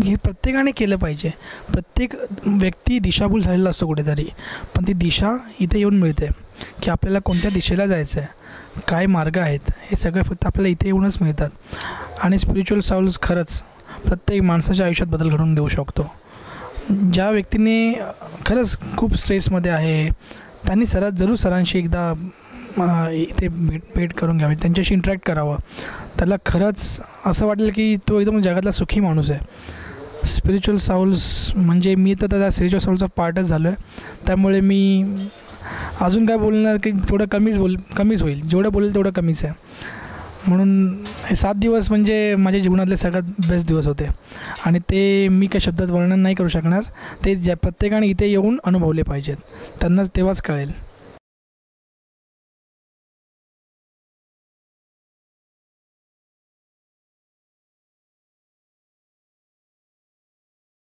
हे प्रत्येकाने केलं पाहिजे. प्रत्येक व्यक्ती दिशाभूल झालेला असतो कुठेतरी, पण ती दिशा इथे येऊन मिळते की आपल्याला कोणत्या दिशेला जायचं आहे, काय मार्ग आहेत, हे सगळे फक्त आपल्याला इथे येऊनच मिळतात. आणि स्पिरिच्युअल साऊल्स खरंच प्रत्येक माणसाच्या आयुष्यात बदल घडवून देऊ शकतो. ज्या व्यक्तीने खरंच खूप स्ट्रेसमध्ये आहे त्यांनी जरूर सरांशी एकदा इथे भेट करून घ्यावी, त्यांच्याशी इंटरॅक्ट करावं. त्याला खरंच असं वाटेल की तो एकदम जगातला सुखी माणूस आहे. स्पिरिच्युअल साऊल्स म्हणजे मी तर त्या स्पिरिच्युअल साऊलचा पार्टच झालो आहे. त्यामुळे मी अजून काय बोलणार की थोडं कमीच होईल. जेवढं बोलेल तेवढं कमीच आहे. म्हणून हे 7 दिवस म्हणजे माझ्या जीवनातले सगळ्यात बेस्ट दिवस होते आणि ते मी काही शब्दात वर्णन नाही करू शकणार. ते प्रत्येकाने इथे येऊन अनुभवले पाहिजेत, त्यांना तेव्हाच कळेल.